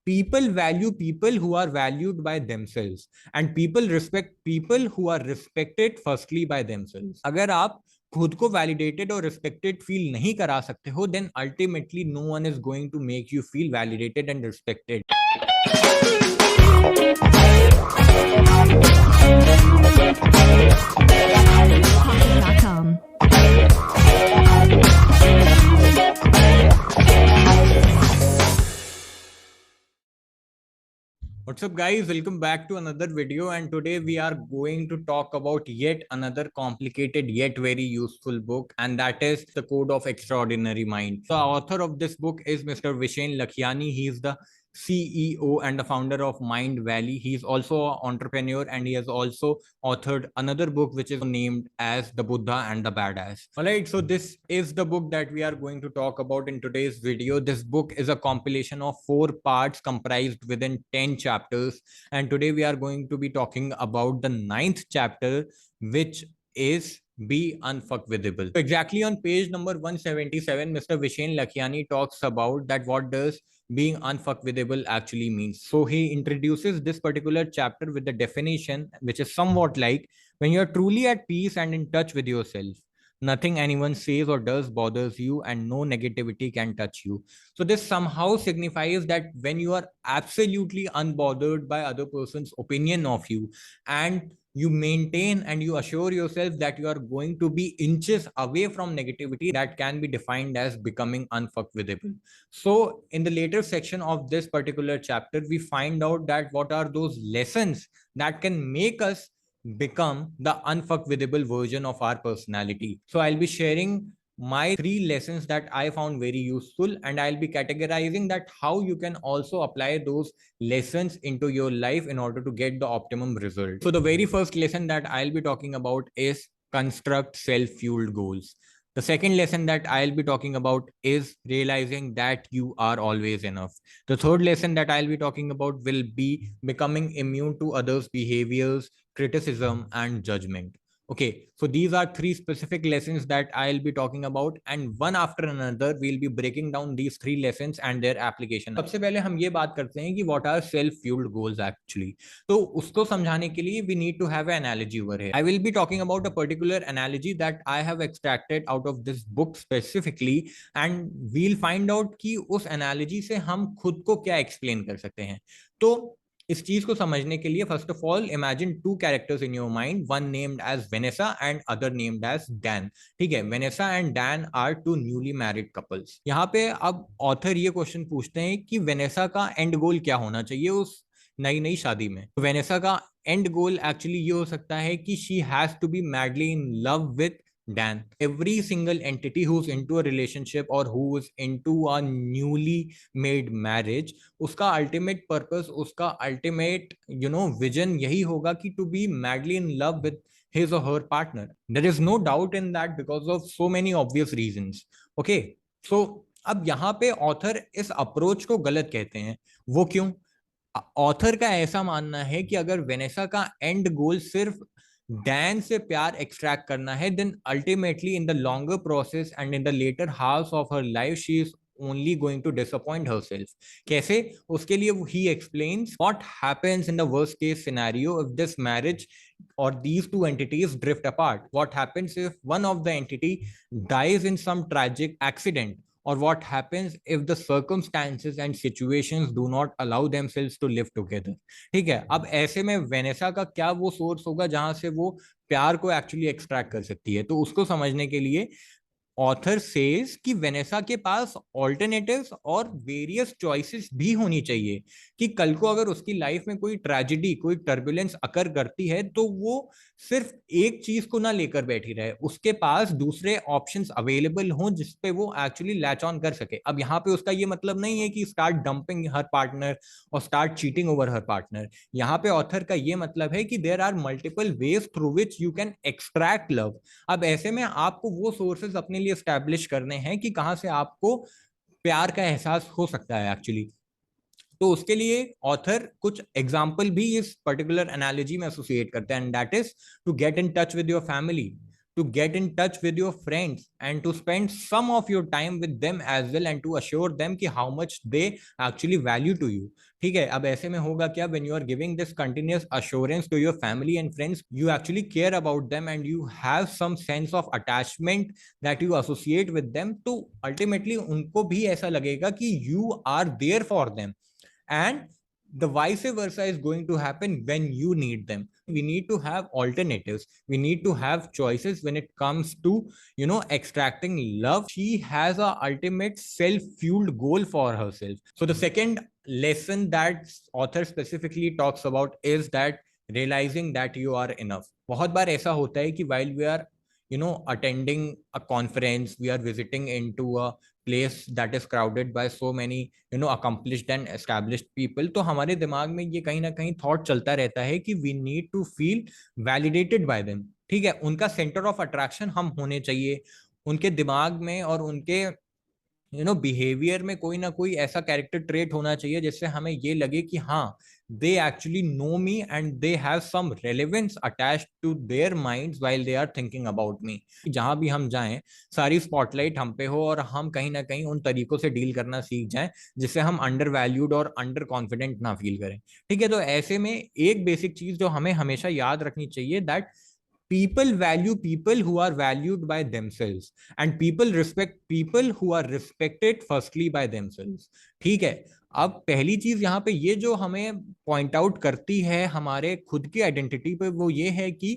People value people who are valued by themselves, and people respect people who are respected firstly by themselves. अगर आप खुद को validated और respected feel नहीं करा सकते हो, then ultimately no one is going to make you feel validated and respected. What's up guys, welcome back to another video, and today we are going to talk about yet another complicated yet very useful book, and that is The Code of Extraordinary Mind. The author of this book is Mr. Vishen Lakhiani. He is the CEO and the founder of Mind Valley. He is also an entrepreneur, and he has also authored another book which is named as The Buddha and the Badass. Alright, so this is the book that we are going to talk about in today's video. This book is a compilation of 4 parts comprised within 10 chapters, and today we are going to be talking about the 9th chapter, which is Be Unfuckwithable. So exactly on page number 177, Mr. Vishen Lakhiani talks about that what does being unfuckwithable actually means. So he introduces this particular chapter with the definition, which is somewhat like, when you're truly at peace and in touch with yourself, nothing anyone says or does bothers you, and no negativity can touch you. So this somehow signifies that when you are absolutely unbothered by other person's opinion of you, and you maintain and you assure yourself that you are going to be inches away from negativity, that can be defined as becoming unfuckwithable. So in the later section of this particular chapter, we find out that what are those lessons that can make us become the unfuckwithable version of our personality. So I'll be sharing my 3 lessons that I found very useful, and I'll be categorizing that how you can also apply those lessons into your life in order to get the optimum result. So the very first lesson that I'll be talking about is construct self-fueled goals. The second lesson that I'll be talking about is realizing that you are always enough. The third lesson that I'll be talking about will be becoming immune to others' behaviors, criticism, and judgment. Okay, so these are 3 specific lessons that I'll be talking about, and one after another we'll be breaking down these 3 lessons and their application. सबसे पहले हम ये बात करते हैं कि what are self-fueled goals actually. तो उसको समझाने के लिए we need to have an analogy over here. I will be talking about a particular analogy that I have extracted out of this book specifically, and we'll find out कि उस analogy से हम खुद को क्या explain कर सकते हैं. तो इस चीज को समझने के लिए first of all imagine 2 characters in your mind, one named as Vanessa and other named as Dan. ठीक है, Vanessa and Dan are 2 newly married couples. यहाँ पे अब ऑथर ये क्वेश्चन पूछते हैं कि वेनेसा का एंड गोल क्या होना चाहिए उस नई नई शादी में. वेनेसा का एंड गोल एक्चुअली ये हो सकता है कि she has to be madly in love with Dan. Every single entity who's into a relationship or who's into a newly made marriage, उसका ultimate purpose, उसका ultimate vision यही होगा कि to be madly in love with his or her partner. There is no doubt in that because of so many obvious reasons. Okay, so अब यहाँ पे author इस approach को गलत कहते हैं. वो क्यों? ऑथर का ऐसा मानना है कि अगर वेनेसा का एंड गोल सिर्फ डैन से प्यार एक्सट्रैक्ट करना है, then ultimately in the longer process and in the later house of her life she is only going to disappoint herself. कैसे? उसके लिए he explains what happens in the worst case scenario if this marriage or these 2 entities drift apart. What happens if one of the entity dies in some tragic accident, or what happens if the circumstances and situations do not allow themselves to live together. ठीक है, अब ऐसे में Vanessa का क्या वो source होगा जहां से वो प्यार को एक्चुअली एक्सट्रैक्ट कर सकती है. तो उसको समझने के लिए ऑथर सेज कि वेनेसा के पास ऑल्टरनेटिव्स और वेरियस चॉइसेस भी होनी चाहिए, कि कल को अगर उसकी लाइफ में कोई ट्रेजेडी, कोई टर्बुलेंस अकर करती है, तो वो सिर्फ एक चीज को ना लेकर बैठी रहे, उसके पास दूसरे ऑप्शंस अवेलेबल हों जिसपे वो एक्चुअली लैच ऑन कर सके. अब यहाँ पे उसका ये मतलब नहीं है कि स्टार्ट डंपिंग हर पार्टनर और start cheating over her partner. यहाँ पे ऑथर का ये मतलब है कि there are multiple ways through which you can extract love. अब ऐसे में आपको वो सोर्सेज अपने लिए एस्टैब्लिश करने हैं कि कहां से आपको प्यार का एहसास हो सकता है एक्चुअली. तो उसके लिए ऑथर कुछ एग्जाम्पल भी इस पर्टिकुलर एनालॉजी में एसोसिएट करते हैं, and that is to get in touch with your family. to get in touch with your friends and to spend some of your time with them as well and to assure them कि how much they actually value to you. ठीक है, अब ऐसे में होगा क्या, when you are giving this continuous assurance to your family and friends, you actually care about them and you have some sense of attachment that you associate with them, तो ultimately उनको भी ऐसा लगेगा कि you are there for them, and the vice versa is going to happen when you need them. We need to have alternatives, we need to have choices when it comes to extracting love. She has a ultimate self fueled goal for herself. So the second lesson that author specifically talks about is that realizing that you are enough. बहुत बार ऐसा होता है कि while we are attending a conference, we are visiting into a place that is crowded by so many accomplished and established people, तो हमारे दिमाग में ये कहीं ना कहीं थॉट चलता रहता है कि we need to feel validated by them. ठीक है, उनका सेंटर ऑफ अट्रैक्शन हम होने चाहिए, उनके दिमाग में और उनके बिहेवियर में कोई ना कोई ऐसा कैरेक्टर ट्रेट होना चाहिए जिससे हमें ये लगे कि हाँ, they actually know me and they have some relevance attached to their minds while they are thinking about me. जहां भी हम जाएं, सारी स्पॉटलाइट हम पे हो और हम कहीं ना कहीं उन तरीकों से डील करना सीख जाएं जिससे हम अंडर वैल्यूड और अंडर कॉन्फिडेंट ना फील करें। ठीक है, तो ऐसे में एक बेसिक चीज जो हमें हमेशा याद रखनी चाहिए, that people value people who are valued by themselves and people respect people who are respected firstly by themselves। ठीक है, अब पहली चीज यहाँ पे ये जो हमें पॉइंट आउट करती है हमारे खुद की आइडेंटिटी पे, वो ये है कि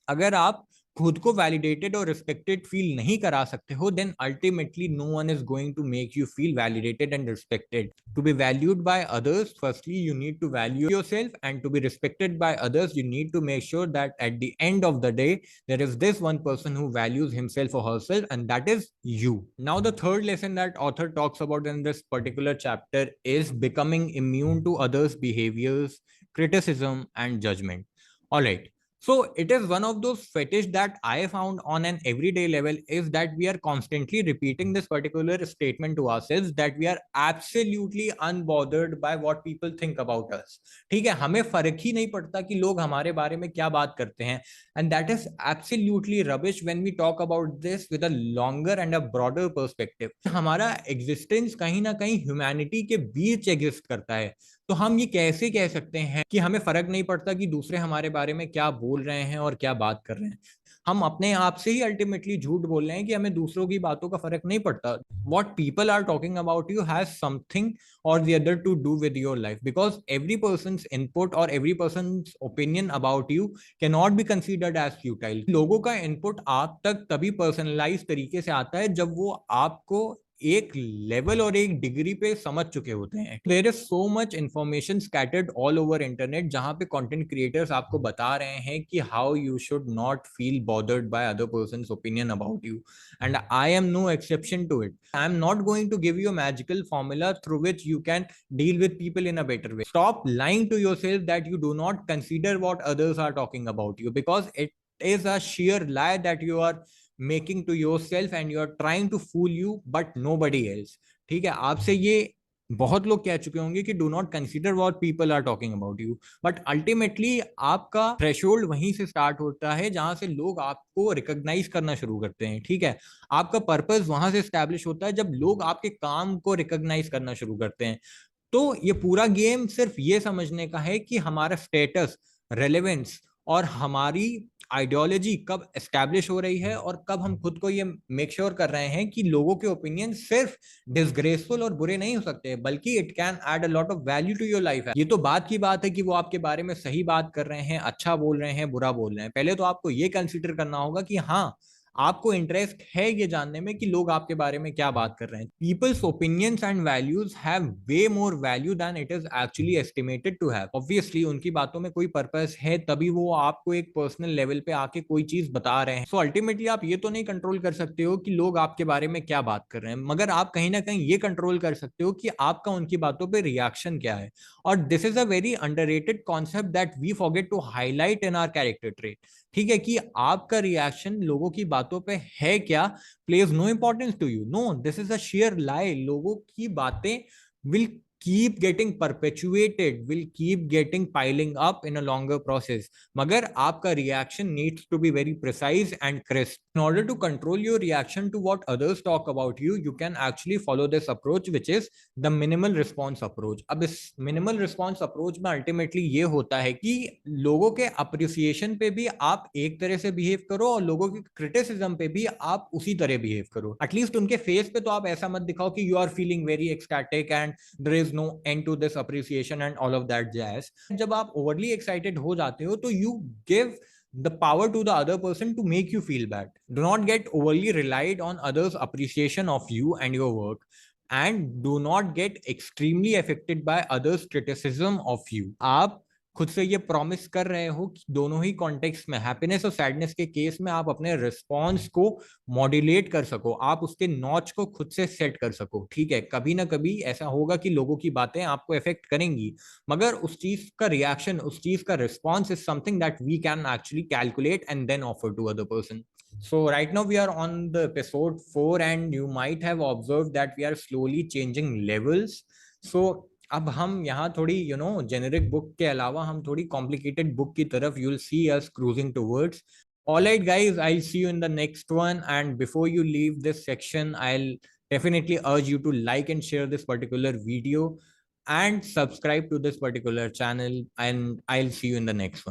अगर आप खुद को वैलिडेटेड और रिस्पेक्टेड फील नहीं करा सकते हो, then ultimately no one is going to make you feel validated and respected. To be valued by others, firstly you need to value yourself, and to be respected by others, you need to make sure that at the end of the day there is this one person who values himself or herself, and that is you. Now the third lesson that author talks about in this particular chapter is becoming immune to others behaviors, criticism and judgment. All right, so it is one of those fetish that I found on an everyday level, is that we are constantly repeating this particular statement to ourselves that we are absolutely unbothered by what people think about us। ठीक है, हमें फर्क ही नहीं पड़ता कि लोग हमारे बारे में क्या बात करते हैं, and that is absolutely rubbish when we talk about this with a longer and a broader perspective। हमारा existence कहीं ना कहीं humanity के बीच exist करता है, तो हम ये कैसे कह सकते हैं कि हमें फर्क नहीं पड़ता कि दूसरे हमारे बारे में क्या बोल रहे हैं और क्या बात कर रहे हैं। हम अपने आप से ही अल्टीमेटली झूठ बोल रहे हैं कि हमें दूसरों की बातों का फर्क नहीं पड़ता। What people are talking about you has something और the other to do with your life, because every person's input और every person's opinion about you can not be considered as futile. लोगों का इनपुट आप तक तभी personalise तरीके से आता है जब वो आपको एक लेवल और एक डिग्री पे समझ चुके होते हैं। There is so much information scattered all over internet, जहां पे कंटेंट क्रिएटर्स आपको बता रहे हैं कि how you should not feel bothered by other persons opinion about you, and I am no exception to it. I am not going to give you a magical formula through which you can deal with people in a better way. Stop lying to yourself that you do not consider what others are talking about you, because it is a sheer lie that you are making to yourself and you are trying to fool you but nobody else। ठीक है, आपसे ये बहुत लोग कह चुके होंगे कि do not consider what people are talking about you, but ultimately आपका थ्रेशोल्ड वहीं से स्टार्ट होता है जहां से लोग आपको रिकॉग्नाइज करना शुरू करते हैं। ठीक है, आपका पर्पस वहां से स्टैब्लिश होता है जब लोग आपके काम को रिकॉग्नाइज करना शुरू करते हैं। तो ये पूरा गेम सिर्फ ये समझने का है कि हमारा स्टेटस, रेलेवेंस और हमारी आइडियोलॉजी कब एस्टैब्लिश हो रही है और कब हम खुद को ये मेक श्योर कर रहे हैं कि लोगों के ओपिनियन सिर्फ डिसग्रेसफुल और बुरे नहीं हो सकते, बल्कि it can add a lot of value to your life. ये तो बात की बात है कि वो आपके बारे में सही बात कर रहे हैं, अच्छा बोल रहे हैं, बुरा बोल रहे हैं। पहले तो आपको ये कंसिडर करना होगा कि हाँ, आपको इंटरेस्ट है ये जानने में कि लोग आपके बारे में क्या बात कर रहे हैं। People's opinions and values have way more value than it is actually estimated to have. Obviously उनकी बातों में कोई पर्पस है, तभी वो आपको एक पर्सनल लेवल पे आके कोई चीज बता रहे हैं। सो अल्टीमेटली आप ये तो नहीं कंट्रोल कर सकते हो कि लोग आपके बारे में क्या बात कर रहे हैं, मगर आप कहीं ना कहीं ये कंट्रोल कर सकते हो कि आपका उनकी बातों पे रिएक्शन क्या है। और this is a very underrated concept that we forget to highlight in our character trait. ठीक है, कि आपका रिएक्शन लोगों की बातों पे है क्या plays no importance to you. No, this is a sheer lie. लोगों की बातें will keep getting perpetuated, will keep getting piling up in a longer process. मगर आपका reaction needs to be very precise and crisp. In order to control your reaction to what others talk about you, you can actually follow this approach, which is the minimal response approach. अब इस minimal response approach में ultimately ये होता है कि लोगों के appreciation पे भी आप एक तरह से behave करो और लोगों की criticism पे भी आप उसी तरह behave करो. At least उनके face पे तो आप ऐसा मत दिखाओ कि you are feeling very ecstatic and there is no end to this appreciation and all of that jazz. जब आप overly excited हो जाते हो तो you give the power to the other person to make you feel bad. Do not get overly relied on others' appreciation of you and your work, and do not get extremely affected by others' criticism of you. आप खुद से ये promise कर रहे हो कि दोनों ही context में, हैप्पीनेस और सैडनेस के केस में, आप अपने रिस्पॉन्स को मॉड्यूलेट कर सको, आप उसके नॉच को खुद से सेट कर सको. ठीक है, कभी ना कभी ऐसा होगा कि लोगों की बातें आपको इफेक्ट करेंगी, मगर उस चीज का रिएक्शन, उस चीज का response is something that we can actually calculate and then offer to other person. So right now we are on the episode 4 and you might have observed that we are slowly changing levels. So अब हम यहाँ थोड़ी generic book के अलावा हम थोड़ी complicated book की तरफ you'll see us cruising towards. All right guys, I'll see you in the next one, and before you leave this section, I'll definitely urge you to like and share this particular video and subscribe to this particular channel, and I'll see you in the next one.